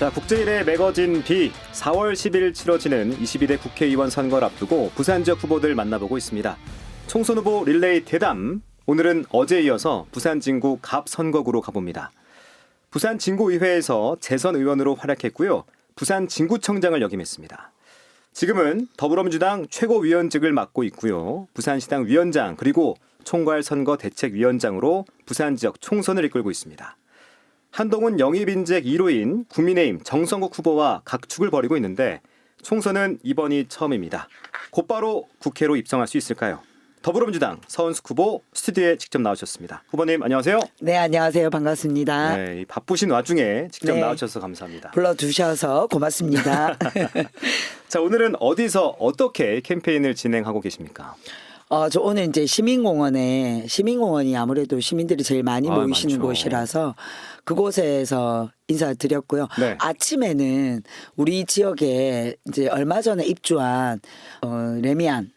자, 국제일의 매거진 B 4월 10일 치러지는 22대 국회의원 선거를 앞두고 부산 지역 후보들 만나보고 있습니다. 총선 후보 릴레이 대담, 오늘은 어제에 이어서 부산 진구 갑 선거구로 가봅니다. 부산 진구의회에서 재선 의원으로 활약했고요. 부산 진구청장을 역임했습니다. 지금은 더불어민주당 최고위원직을 맡고 있고요. 부산시당 위원장 그리고 총괄선거대책위원장으로 부산 지역 총선을 이끌고 있습니다. 한동훈 영입인재 1호인 국민의힘 정성국 후보와 각축을 벌이고 있는데 총선은 이번이 처음입니다. 곧바로 국회로 입성할 수 있을까요? 더불어민주당 서은숙 후보 스튜디오에 직접 나오셨습니다. 후보님 안녕하세요. 네, 안녕하세요. 반갑습니다. 네, 이 바쁘신 와중에 직접 네. 나와주셔서 감사합니다. 불러주셔서 고맙습니다. 자, 오늘은 어디서 어떻게 캠페인을 진행하고 계십니까? 저 오늘 이제 시민공원이 아무래도 시민들이 제일 많이 모이시는 많죠. 곳이라서 그곳에서 인사드렸고요. 네. 아침에는 우리 지역에 이제 얼마 전에 입주한 레미안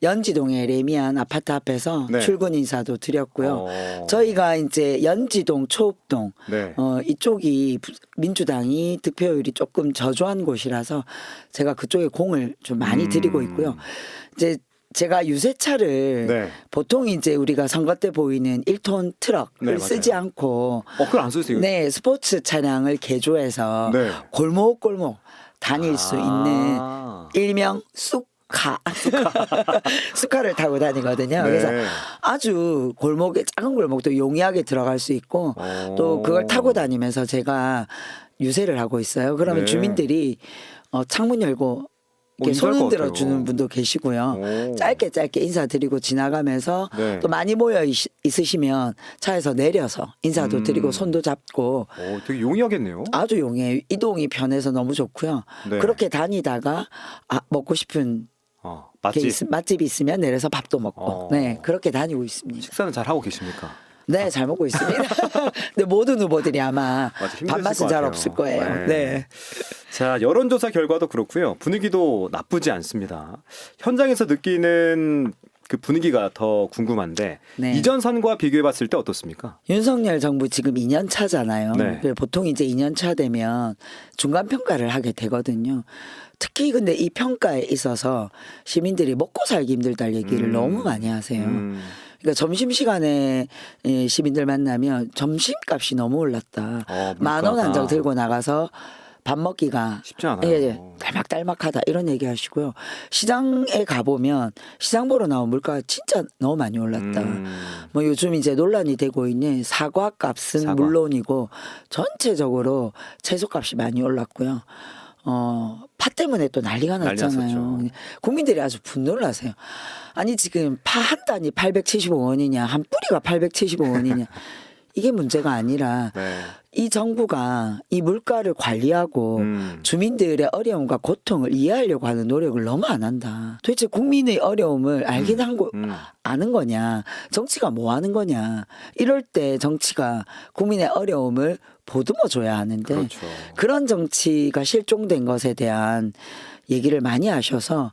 연지동의 레미안 아파트 앞에서 네. 출근 인사도 드렸고요. 저희가 이제 연지동, 초읍동 네. 이쪽이 민주당이 득표율이 조금 저조한 곳이라서 제가 그쪽에 공을 좀 많이 들이고 있고요. 이제 제가 유세차를 네. 보통 이제 우리가 선거 때 보이는 1톤 트럭을 네, 쓰지 맞아요. 않고 그걸 안 쓰세요? 네, 스포츠 차량을 개조해서 네. 골목골목 다닐 수 있는 아. 일명 쑥카를 타고 다니거든요. 네. 그래서 아주 골목에 작은 골목도 용이하게 들어갈 수 있고 또 그걸 타고 다니면서 제가 유세를 하고 있어요. 그러면 네. 주민들이 창문 열고 이렇게 인사할 손 것 흔들어 같아요. 주는 분도 계시고요. 오. 짧게 인사드리고 지나가면서 네. 또 많이 모여 있으시면 차에서 내려서 인사도 드리고 손도 잡고 되게 용이하겠네요. 아주 용해요. 이동이 편해서 너무 좋고요. 네. 그렇게 다니다가 먹고 싶은 맛집. 맛집이 있으면 내려서 밥도 먹고 어. 네, 그렇게 다니고 있습니다. 식사는 잘 하고 계십니까? 네, 잘 먹고 있습니다. 근데 모든 후보들이 아마 맞아, 힘드실 밥맛은 것 잘 같아요. 없을 거예요. 네. 자, 여론조사 결과도 그렇고요. 분위기도 나쁘지 않습니다. 현장에서 느끼는 그 분위기가 더 궁금한데 네. 이전 선거와 비교해 봤을 때 어떻습니까? 윤석열 정부 지금 2년 차잖아요. 네. 보통 이제 2년 차 되면 중간 평가를 하게 되거든요. 특히 근데 이 평가에 있어서 시민들이 먹고 살기 힘들다는 얘기를 너무 많이 하세요. 그러니까 점심시간에 시민들 만나면 점심값이 너무 올랐다. 만 원 한 장 들고 나가서 밥 먹기가 쉽지 않아요. 예, 딸막딸막하다 이런 얘기 하시고요. 시장에 가보면 시장 보러 나온 물가가 진짜 너무 많이 올랐다. 뭐 요즘 이제 논란이 되고 있는 사과 값은 물론이고 전체적으로 채소값이 많이 올랐고요. 파 때문에 또 난리가 났잖아요. 났었죠. 국민들이 아주 분노를 하세요. 아니 지금 파 한 단이 875원이냐 한 뿌리가 875원이냐 이게 문제가 아니라 네. 이 정부가 이 물가를 관리하고 주민들의 어려움과 고통을 이해하려고 하는 노력을 너무 안 한다. 도대체 국민의 어려움을 알긴 아는 거냐, 정치가 뭐 하는 거냐. 이럴 때 정치가 국민의 어려움을 보듬어 줘야 하는데 그렇죠. 그런 정치가 실종된 것에 대한 얘기를 많이 하셔서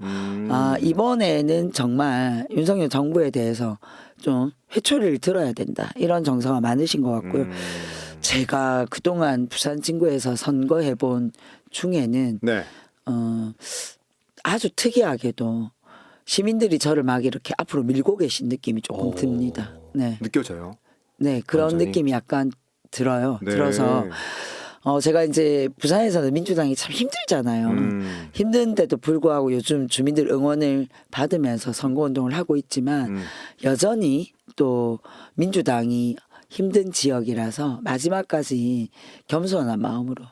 이번에는 정말 윤석열 정부에 대해서 좀 회초리를 들어야 된다. 이런 정서가 많으신 것 같고요. 제가 그동안 부산 진구에서 선거해본 중에는 네. 아주 특이하게도 시민들이 저를 막 이렇게 앞으로 밀고 계신 느낌이 조금 듭니다. 네, 느껴져요. 네 그런 완전히. 느낌이 약간 들어요. 네. 들어서 제가 이제 부산에서는 민주당이 참 힘들잖아요. 힘든데도 불구하고 요즘 주민들 응원을 받으면서 선거운동을 하고 있지만 여전히 또 민주당이 힘든 지역이라서 마지막까지 겸손한 마음으로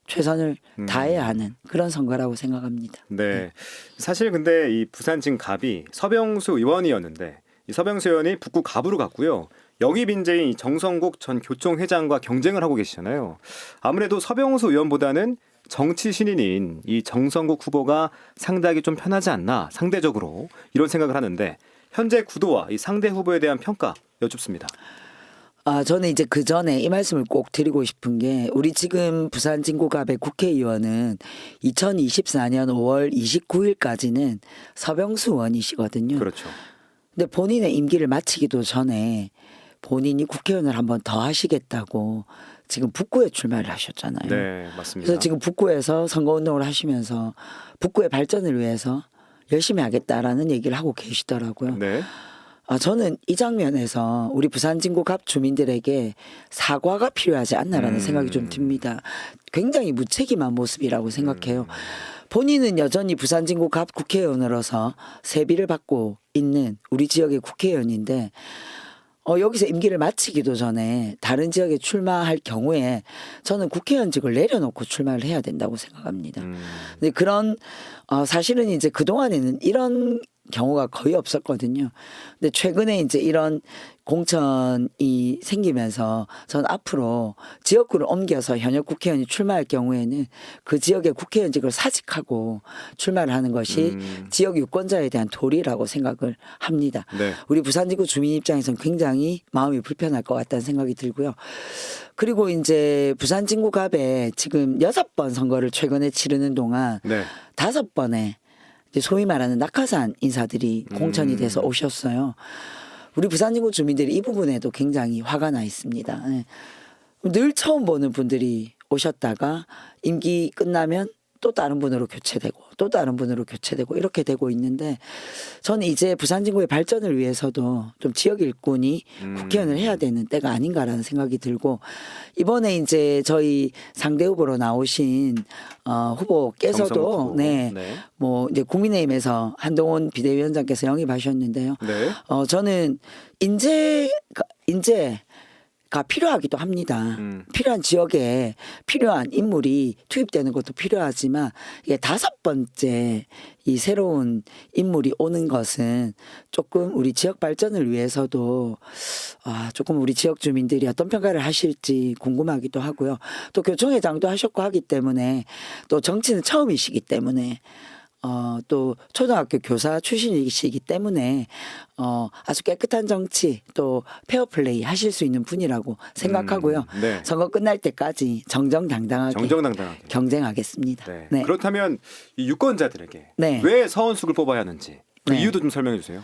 최선을 다해야 하는 그런 선거라고 생각합니다. 네. 사실 근데 이 부산 진갑이 서병수 의원이었는데 이 서병수 의원이 북구 갑으로 갔고요. 영입 인재인 정성국 전 교총회장과 경쟁을 하고 계시잖아요. 아무래도 서병수 의원보다는 정치 신인인 이 정성국 후보가 상대하기 좀 편하지 않나 상대적으로 이런 생각을 하는데 현재 구도와 이 상대 후보에 대한 평가 여쭙습니다. 저는 이제 그 전에 이 말씀을 꼭 드리고 싶은 게 우리 지금 부산 진구갑의 국회의원은 2024년 5월 29일까지는 서병수 의원이시거든요. 그렇죠. 근데 본인의 임기를 마치기도 전에 본인이 국회의원을 한번 더 하시겠다고 지금 북구에 출마를 하셨잖아요. 네, 맞습니다. 그래서 지금 북구에서 선거운동을 하시면서 북구의 발전을 위해서 열심히 하겠다라는 얘기를 하고 계시더라고요. 네. 저는 이 장면에서 우리 부산진구 갑 주민들에게 사과가 필요하지 않나라는 생각이 좀 듭니다. 굉장히 무책임한 모습이라고 생각해요. 본인은 여전히 부산진구 갑 국회의원으로서 세비를 받고 있는 우리 지역의 국회의원인데 여기서 임기를 마치기도 전에 다른 지역에 출마할 경우에 저는 국회의원직을 내려놓고 출마를 해야 된다고 생각합니다. 근데 그런 사실은 이제 그동안에는 이런 경우가 거의 없었거든요. 근데 최근에 이제 이런 공천이 생기면서 전 앞으로 지역구를 옮겨서 현역 국회의원이 출마할 경우에는 그 지역의 국회의원직을 사직하고 출마를 하는 것이 지역 유권자에 대한 도리라고 생각을 합니다. 네. 우리 부산지구 주민 입장에서는 굉장히 마음이 불편할 것 같다는 생각이 들고요. 그리고 이제 부산진구 갑에 지금 6번 선거를 최근에 치르는 동안 네. 5번의 소위 말하는 낙하산 인사들이 공천이 돼서 오셨어요. 우리 부산진구 주민들이 이 부분에도 굉장히 화가 나 있습니다. 네. 늘 처음 보는 분들이 오셨다가 임기 끝나면 또 다른 분으로 교체되고 또 다른 분으로 교체되고 이렇게 되고 있는데 저는 이제 부산진구의 발전을 위해서도 좀 지역 일꾼이 국회의원을 해야 되는 때가 아닌가라는 생각이 들고 이번에 이제 저희 상대 후보로 나오신 후보께서도 정성욱 후보. 네. 네. 뭐 이제 국민의힘에서 한동훈 비대위원장께서 영입하셨는데요. 네. 저는 인재가 필요하기도 합니다. 필요한 지역에 필요한 인물이 투입되는 것도 필요하지만 이게 5번째 이 새로운 인물이 오는 것은 조금 우리 지역 발전을 위해서도 조금 우리 지역 주민들이 어떤 평가를 하실지 궁금하기도 하고요. 또 교총회장도 하셨고 하기 때문에 또 정치는 처음이시기 때문에 또 초등학교 교사 출신이시기 때문에 아주 깨끗한 정치 또 페어플레이 하실 수 있는 분이라고 생각하고요. 네. 선거 끝날 때까지 정정당당하게 경쟁하겠습니다. 네. 네. 그렇다면 이 유권자들에게 네. 왜 서원숙을 뽑아야 하는지 그 네. 이유도 좀 설명해 주세요.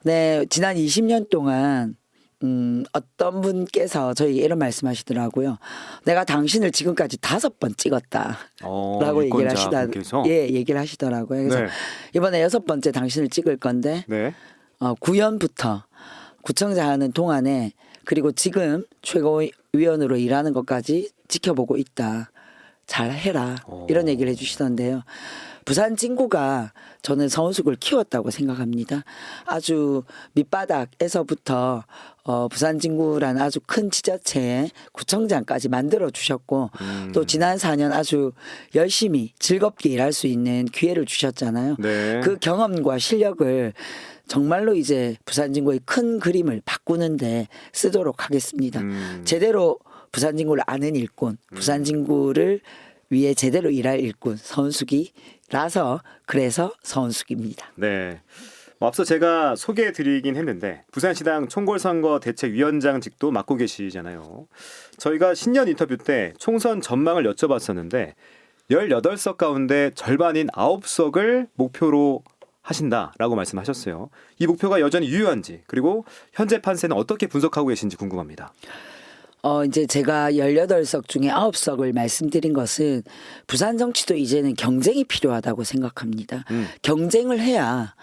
네, 지난 20년 동안 어떤 분께서 저희 이런 말씀하시더라고요. 내가 당신을 지금까지 5번 찍었다라고 얘기를 얘기를 하시더라고요. 그래서 네. 이번에 6번째 당신을 찍을 건데 네. 구연부터 구청장 하는 동안에 그리고 지금 최고위원으로 일하는 것까지 지켜보고 있다. 잘해라. 이런 얘기를 해주시던데요. 부산 진구가 저는 서원숙을 키웠다고 생각합니다. 아주 밑바닥에서부터 부산 진구라는 아주 큰 지자체의 구청장까지 만들어 주셨고 또 지난 4년 아주 열심히 즐겁게 일할 수 있는 기회를 주셨잖아요. 네. 그 경험과 실력을 정말로 이제 부산 진구의 큰 그림을 바꾸는데 쓰도록 하겠습니다. 제대로 부산 진구를 아는 일꾼, 부산 진구를 위해 제대로 일할 일꾼 서은숙이라서 그래서 서은숙입니다. 네. 앞서 제가 소개해드리긴 했는데 부산시당 총궐선거 대책위원장직도 맡고 계시잖아요. 저희가 신년 인터뷰 때 총선 전망을 여쭤봤었는데 18석 가운데 절반인 9석을 목표로 하신다라고 말씀하셨어요. 이 목표가 여전히 유효한지 그리고 현재 판세는 어떻게 분석하고 계신지 궁금합니다. 이제 제가 18석 중에 9석을 말씀드린 것은 부산 정치도 이제는 경쟁이 필요하다고 생각합니다. 경쟁을 해야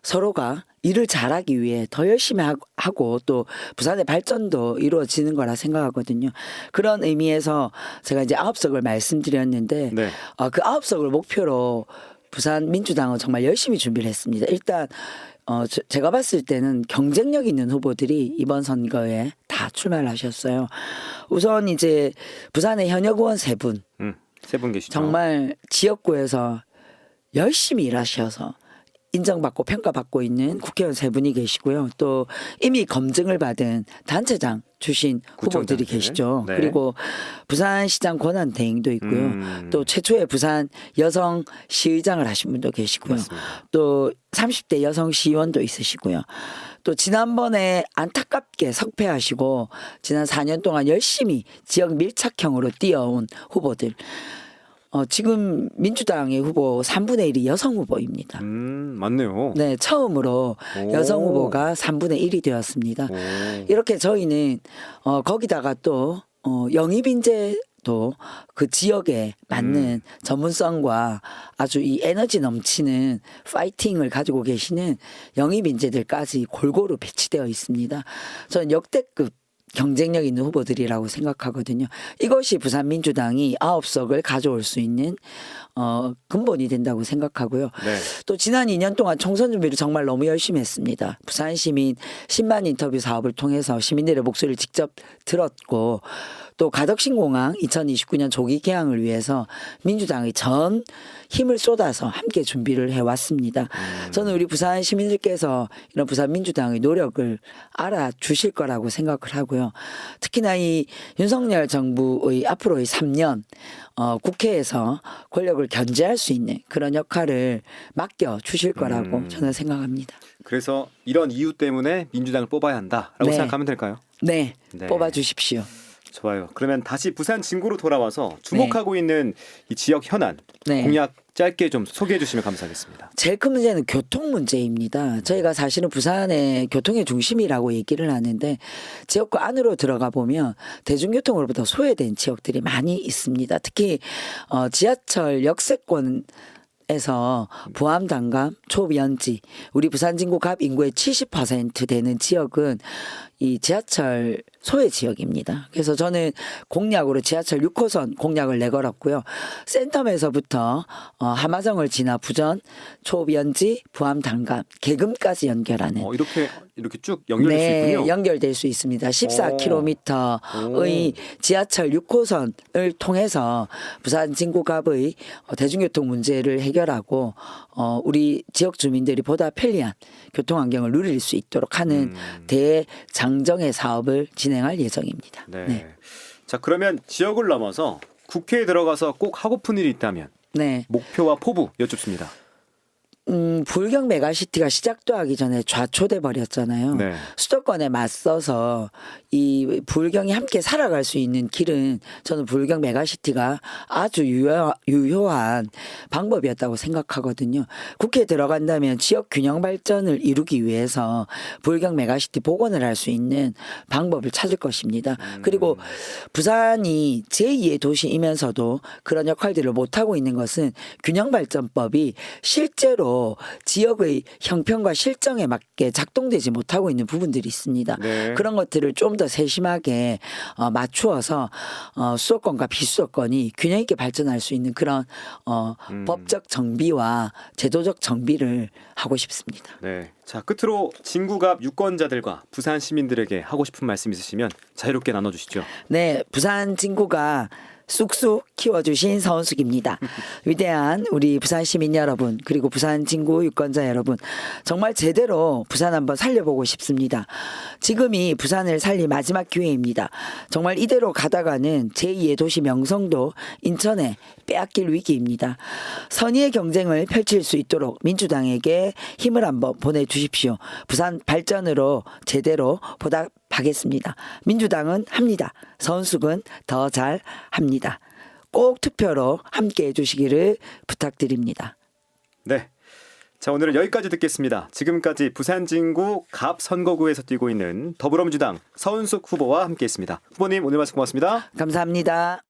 서로가 일을 잘하기 위해 더 열심히 하고 또 부산의 발전도 이루어지는 거라 생각하거든요. 그런 의미에서 제가 이제 9석을 말씀드렸는데 네. 그 9석을 목표로 부산 민주당은 정말 열심히 준비를 했습니다. 일단 제가 봤을 때는 경쟁력 있는 후보들이 이번 선거에 다 출마를 하셨어요. 우선 이제 부산의 현역 의원 3분. 3분 계시죠. 정말 지역구에서 열심히 일하셔서 인정받고 평가받고 있는 국회의원 3분이 계시고요. 또 이미 검증을 받은 단체장 출신 후보들이 계시죠. 네. 그리고 부산시장 권한대행도 있고요. 또 최초의 부산 여성 시의장을 하신 분도 계시고요. 맞습니다. 또 30대 여성 시의원도 있으시고요. 또 지난번에 안타깝게 석패하시고 지난 4년 동안 열심히 지역 밀착형으로 뛰어온 후보들. 지금 민주당의 후보 3분의 1이 여성 후보입니다. 맞네요. 네, 처음으로 여성 후보가 3분의 1이 되었습니다. 이렇게 저희는 거기다가 또 영입 인재도 그 지역에 맞는 전문성과 아주 이 에너지 넘치는 파이팅을 가지고 계시는 영입 인재들까지 골고루 배치되어 있습니다. 저는 역대급 경쟁력 있는 후보들이라고 생각하거든요. 이것이 부산민주당이 9석을 가져올 수 있는 근본이 된다고 생각하고요. 네. 또 지난 2년 동안 총선 준비를 정말 너무 열심히 했습니다. 부산 시민 10만 인터뷰 사업을 통해서 시민들의 목소리를 직접 들었고 또 가덕신공항 2029년 조기 개항을 위해서 민주당의 전 힘을 쏟아서 함께 준비를 해왔습니다. 저는 우리 부산 시민들께서 이런 부산 민주당의 노력을 알아주실 거라고 생각을 하고요. 특히나 이 윤석열 정부의 앞으로의 3년 국회에서 권력을 견제할 수 있는 그런 역할을 맡겨주실 거라고 저는 생각합니다. 그래서 이런 이유 때문에 민주당을 뽑아야 한다라고 네. 생각하면 될까요? 네, 네. 뽑아주십시오. 좋아요. 그러면 다시 부산 진구로 돌아와서 주목하고 있는 이 지역 현안 네. 공약 짧게 좀 소개해 주시면 감사하겠습니다. 제일 큰 문제는 교통 문제입니다. 저희가 사실은 부산의 교통의 중심이라고 얘기를 하는데 지역구 안으로 들어가 보면 대중교통으로부터 소외된 지역들이 많이 있습니다. 특히 지하철 역세권에서 부암, 단감, 초연지, 우리 부산 진구 갑 인구의 70% 되는 지역은 이 지하철 소외 지역입니다. 그래서 저는 공약으로 지하철 6호선 공약을 내걸었고요. 센텀에서부터 하마정을 지나 부전, 초연지, 부암, 단감, 개금까지 연결하는 이렇게 쭉 연결될 수 있군요. 네, 연결될 수 있습니다. 14km의 지하철 6호선을 통해서 부산 진구갑의 대중교통 문제를 해결하고 우리 지역 주민들이 보다 편리한 교통 환경을 누릴 수 있도록 하는 대장정의 사업을 진행할 예정입니다. 네. 네. 자, 그러면 지역을 넘어서 국회에 들어가서 꼭 하고픈 일이 있다면 네. 목표와 포부 여쭙습니다. 불경 메가시티가 시작도 하기 전에 좌초돼 버렸잖아요. 네. 수도권에 맞서서 이 불경이 함께 살아갈 수 있는 길은 저는 불경 메가시티가 아주 유효한 방법이었다고 생각하거든요. 국회에 들어간다면 지역 균형 발전을 이루기 위해서 불경 메가시티 복원을 할 수 있는 방법을 찾을 것입니다. 그리고 부산이 제2의 도시이면서도 그런 역할들을 못하고 있는 것은 균형 발전법이 실제로 지역의 형편과 실정에 맞게 작동되지 못하고 있는 부분들이 있습니다. 네. 그런 것들을 좀 더 세심하게 맞추어서 수도권과 비수도권이 균형 있게 발전할 수 있는 그런 법적 정비와 제도적 정비를 하고 싶습니다. 네. 자, 끝으로 진구갑 유권자들과 부산 시민들에게 하고 싶은 말씀 있으시면 자유롭게 나눠주시죠. 네, 부산 진구가 쑥쑥 키워주신 서은숙입니다. 위대한 우리 부산 시민 여러분 그리고 부산 진구 유권자 여러분 정말 제대로 부산 한번 살려보고 싶습니다. 지금이 부산을 살릴 마지막 기회입니다. 정말 이대로 가다가는 제2의 도시 명성도 인천에 빼앗길 위기입니다. 선의의 경쟁을 펼칠 수 있도록 민주당에게 힘을 한번 보내주십시오. 부산 발전으로 제대로 보답하겠습니다. 민주당은 합니다. 서은숙은 더 잘합니다. 꼭 투표로 함께해 주시기를 부탁드립니다. 네. 자, 오늘은 여기까지 듣겠습니다. 지금까지 부산 진구 갑 선거구에서 뛰고 있는 더불어민주당 서은숙 후보와 함께했습니다. 후보님 오늘 말씀 고맙습니다. 감사합니다.